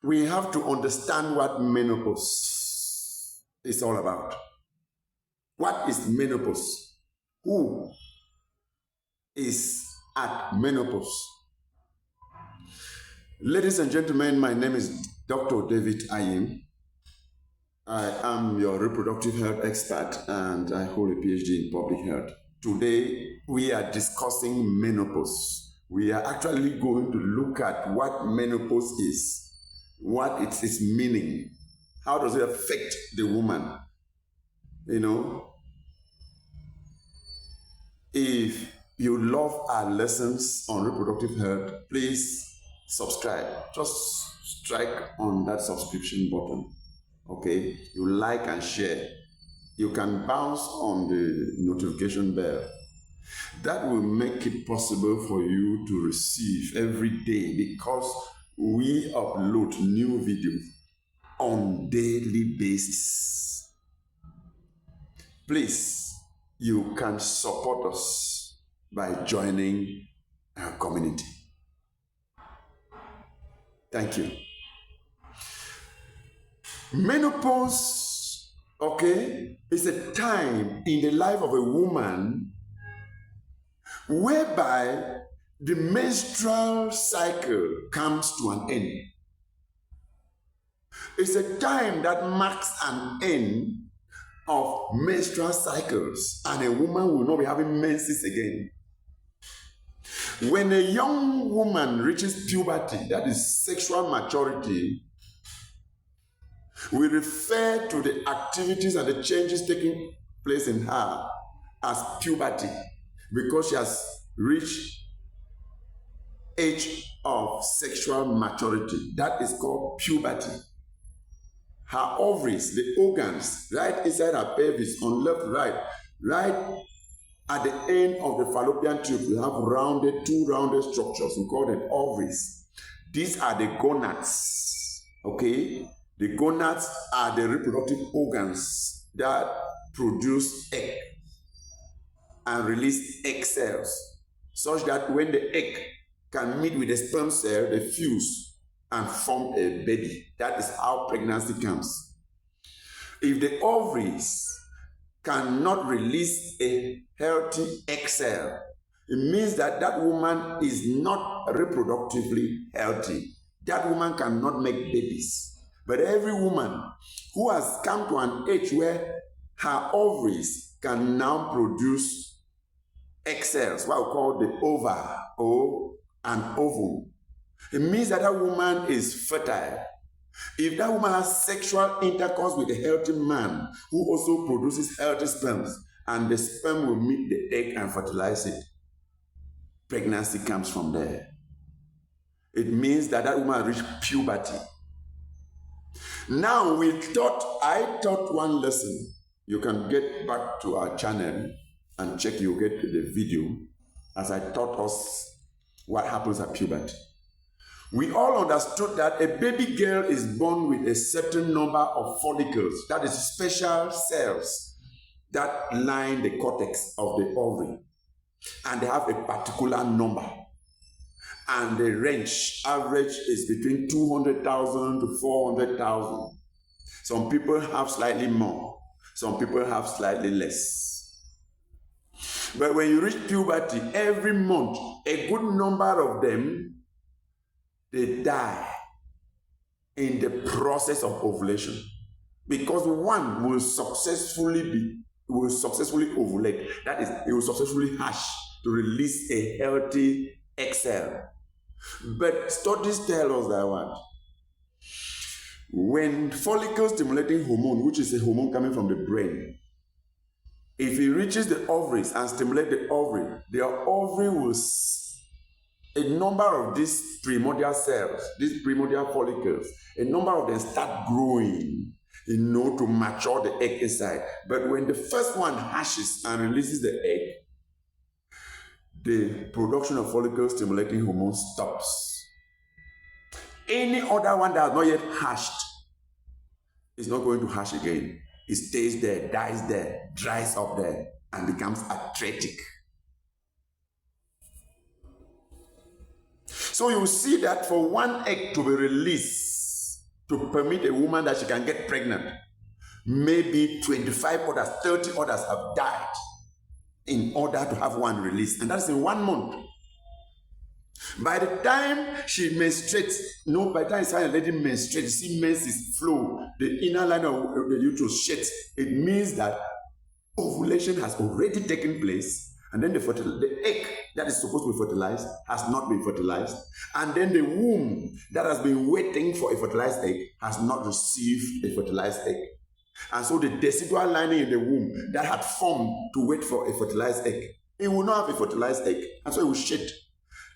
we have to understand what menopause is all about. What is menopause? Who is at menopause? Ladies and gentlemen, my name is Dr. David Ayim. I am your reproductive health expert and I hold a PhD in public health. Today, we are discussing menopause. We are actually going to look at what menopause is, what it's its meaning, how does it affect the woman. If you love our lessons on reproductive health, please subscribe. Just strike on that subscription button. Okay, you like and share. You can bounce on the notification bell. That will make it possible for you to receive every day, because we upload new videos on daily basis. Please, you can support us by joining our community. Thank you. Menopause, is a time in the life of a woman whereby the menstrual cycle comes to an end. It's a time that marks an end of menstrual cycles, and a woman will not be having menses again. When a young woman reaches puberty, that is sexual maturity, we refer to the activities and the changes taking place in her as puberty, because she has reached age of sexual maturity. That is called puberty. Her ovaries, the organs, right inside her pelvis, on left, right at the end of the fallopian tube, we have two rounded structures. We call them ovaries. These are the gonads, The gonads are the reproductive organs that produce egg and release egg cells, such that when the egg can meet with the sperm cell, they fuse and form a baby. That is how pregnancy comes. If the ovaries cannot release a healthy egg cell, it means that that woman is not reproductively healthy. That woman cannot make babies. But every woman who has come to an age where her ovaries can now produce egg cells, what we call the ova or an ovum, it means that that woman is fertile. If that woman has sexual intercourse with a healthy man who also produces healthy sperms, and the sperm will meet the egg and fertilize it, pregnancy comes from there. It means that that woman reached puberty. Now I taught one lesson. You can get back to our channel and check, you get the video, as I taught us what happens at puberty. We all understood that a baby girl is born with a certain number of follicles, that is special cells that line the cortex of the ovary, and they have a particular number. And the average is between 200,000 to 400,000. Some people have slightly more, some people have slightly less. But when you reach puberty, every month, a good number of them, they die in the process of ovulation, because one will successfully ovulate. That is, it will successfully hatch to release a healthy egg cell. But studies tell us that when follicle stimulating hormone, which is a hormone coming from the brain, if it reaches the ovaries and stimulate the ovary will, a number of these primordial cells, these primordial follicles, a number of them start growing, to mature the egg inside. But when the first one hatches and releases the egg, the production of follicle stimulating hormone stops. Any other one that has not yet hatched is not going to hatch again. It stays there, dies there, dries up there, and becomes atretic. So you see that for one egg to be released, to permit a woman that she can get pregnant. Maybe 25 others, 30 others have died in order to have one released. And that's in 1 month. By the time she menstruates, by the time it's a lady menstruates, you see menses flow, the inner line of the uterus sheds. It means that ovulation has already taken place, and then the egg that is supposed to be fertilized has not been fertilized, and then the womb that has been waiting for a fertilized egg has not received a fertilized egg. And so the decidual lining in the womb that had formed to wait for a fertilized egg, it will not have a fertilized egg, and so it will shed.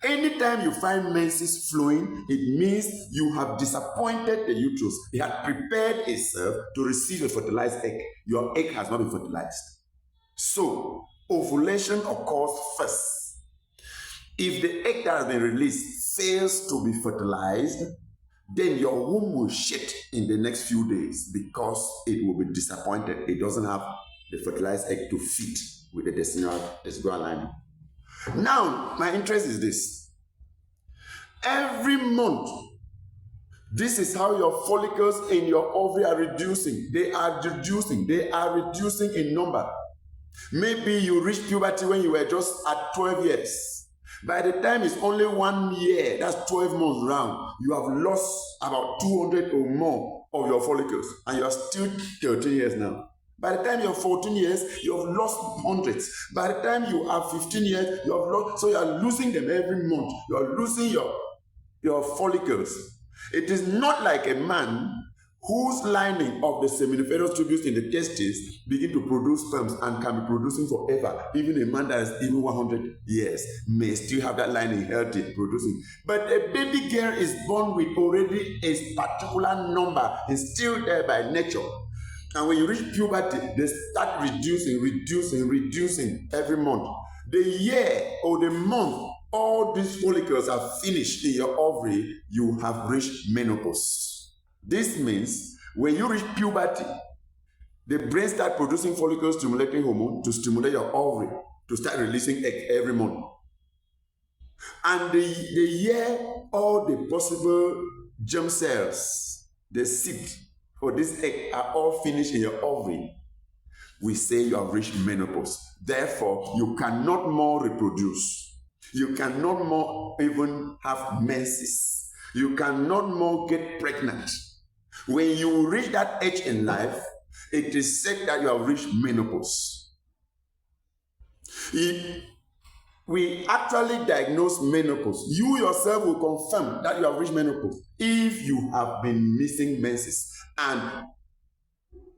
Anytime you find menses flowing, it means you have disappointed the uterus. It had prepared itself to receive a fertilized egg. Your egg has not been fertilized. So, ovulation occurs first. If the egg that has been released fails to be fertilized, then your womb will shed in the next few days because it will be disappointed. It doesn't have the fertilized egg to fit with the decidual lining. Now, my interest is this. Every month, this is how your follicles in your ovary are reducing. They are reducing in number. Maybe you reached puberty when you were just at 12 years. By the time it's only 1 year, that's 12 months round, you have lost about 200 or more of your follicles, and you are still 13 years now. By the time you're 14 years, you have lost hundreds. By the time you are 15 years, you have lost, so you are losing them every month. You are losing your follicles. It is not like a man whose lining of the seminiferous tubules in the testes begin to produce sperms and can be producing forever. Even a man that is even 100 years may still have that lining healthy, producing. But a baby girl is born with already a particular number, is still there by nature. And when you reach puberty, they start reducing every month. The year or the month, all these follicles are finished in your ovary, you have reached menopause. This means when you reach puberty, the brain starts producing follicle stimulating hormone to stimulate your ovary to start releasing egg every month. And the year all the possible germ cells, the seed for this egg are all finished in your ovary, we say you have reached menopause. Therefore, you cannot more reproduce. You cannot more even have menses. You cannot more get pregnant. When you reach that age in life, it is said that you have reached menopause. If we actually diagnose menopause, you yourself will confirm that you have reached menopause if you have been missing menses and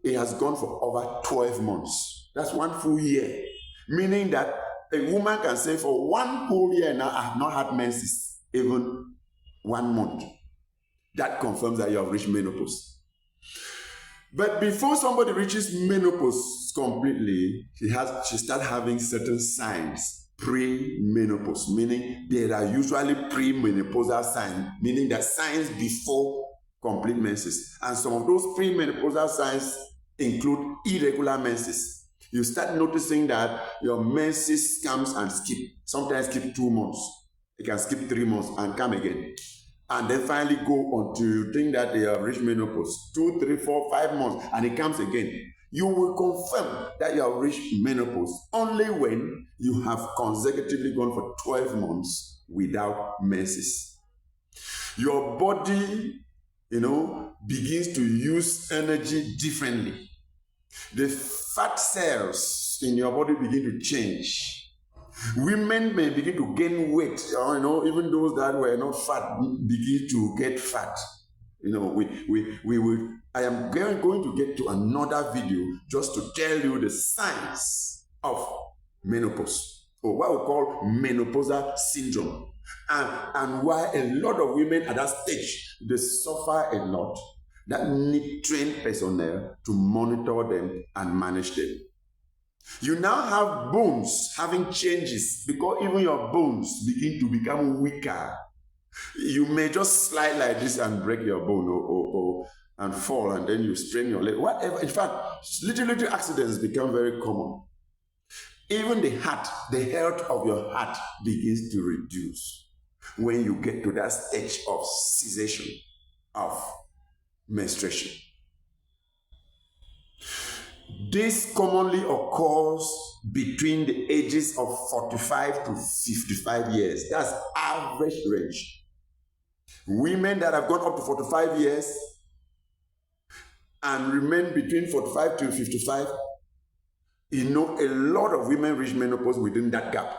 it has gone for over 12 months. That's 1 full year. Meaning that a woman can say for 1 whole year now, I have not had menses, even 1 month. That confirms that you have reached menopause. But before somebody reaches menopause completely, she starts having certain signs. Pre-menopause, meaning there are usually pre-menopausal signs, meaning that signs before complete menses. And some of those pre-menopausal signs include irregular menses. You start noticing that your menses comes and skip. Sometimes skip 2 months. It can skip 3 months and come again. And then finally go until you think that they have reached menopause. 2, 3, 4, 5 months, and it comes again. You will confirm that you have reached menopause only when you have consecutively gone for 12 months without menses. Your body, begins to use energy differently. The fat cells in your body begin to change. Women may begin to gain weight, even those that were not fat begin to get fat. I am going to get to another video just to tell you the signs of menopause, or what we call menopausal syndrome, and why a lot of women at that stage, they suffer a lot, that need trained personnel to monitor them and manage them. You now have bones having changes because even your bones begin to become weaker. You may just slide like this and break your bone or and fall, and then you strain your leg. Whatever. In fact, little accidents become very common. Even the health of your heart begins to reduce when you get to that stage of cessation of menstruation. This commonly occurs between the ages of 45 to 55 years. That's average range. Women that have gone up to 45 years and remain between 45 to 55, a lot of women reach menopause within that gap.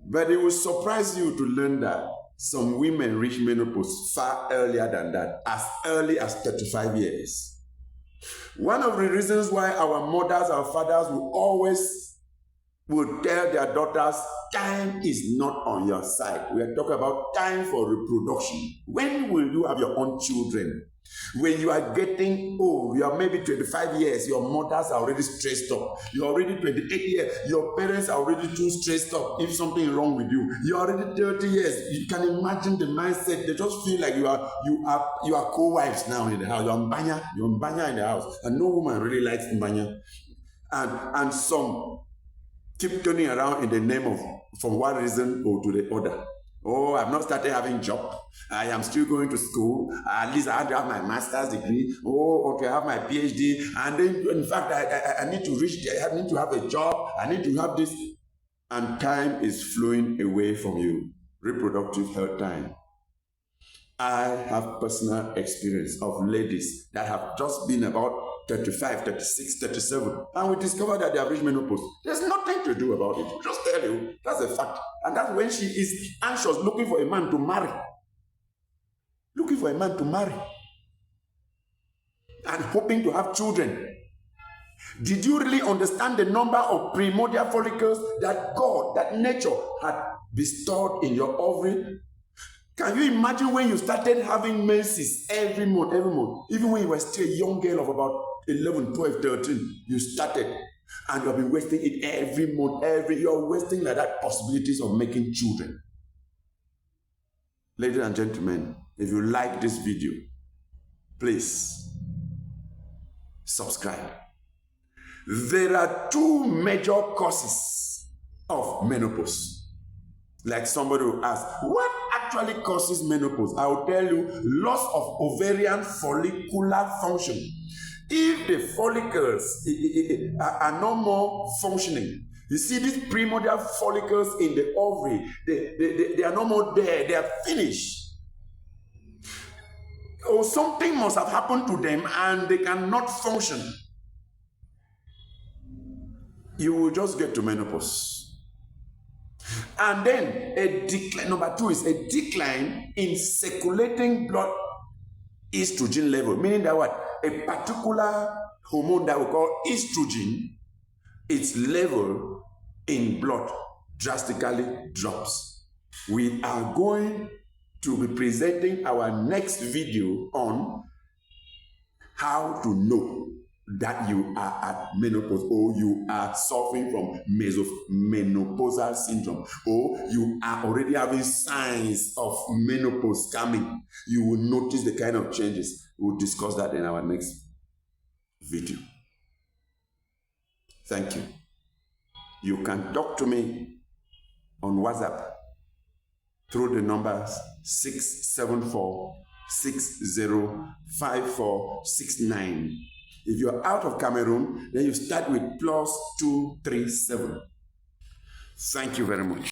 But it will surprise you to learn that some women reach menopause far earlier than that, as early as 35 years. One of the reasons why our mothers, our fathers will tell their daughters, time is not on your side. We are talking about time for reproduction. When will you have your own children? When you are getting old, you are maybe 25 years, your mothers are already stressed up. You're already 28 years, your parents are already too stressed up if something is wrong with you. You're already 30 years. You can imagine the mindset. They just feel like you are co-wives now in the house. You're mbanya in the house. And no woman really likes mbanya. And some keep turning around in the name of, from one reason or to the other. Oh, I've not started having a job. I am still going to school. At least I have to have my master's degree. Oh, okay, I have my PhD. And then, in fact, I need to reach there. I need to have a job. I need to have this. And time is flowing away from you. Reproductive health time. I have personal experience of ladies that have just been about 35, 36, 37, and we discover that they have reached menopause. There's nothing to do about it. We just tell you, that's a fact. And that's when she is anxious, looking for a man to marry. Looking for a man to marry. And hoping to have children. Did you really understand the number of primordial follicles that God, that nature had bestowed in your ovary? Can you imagine when you started having menses every month, even when you were still a young girl of about 11, 12, 13, you started, and you have been wasting it every month, you're wasting like that possibilities of making children. Ladies and gentlemen, if you like this video, please subscribe. There are two major causes of menopause. Like somebody will ask, what actually causes menopause? I will tell you, loss of ovarian follicular function. If the follicles are no more functioning, you see these primordial follicles in the ovary, they are no more there, they are finished. Or something must have happened to them and they cannot function. You will just get to menopause. And then a decline, number two is a decline in circulating blood estrogen level, meaning that what? A particular hormone that we call estrogen, its level in blood drastically drops. We are going to be presenting our next video on how to know that you are at menopause, or you are suffering from menopausal syndrome, or you are already having signs of menopause coming. You will notice the kind of changes. We'll discuss that in our next video. Thank you. You can talk to me on WhatsApp through the numbers 674-605469. If you're out of Cameroon, then you start with +237. Thank you very much.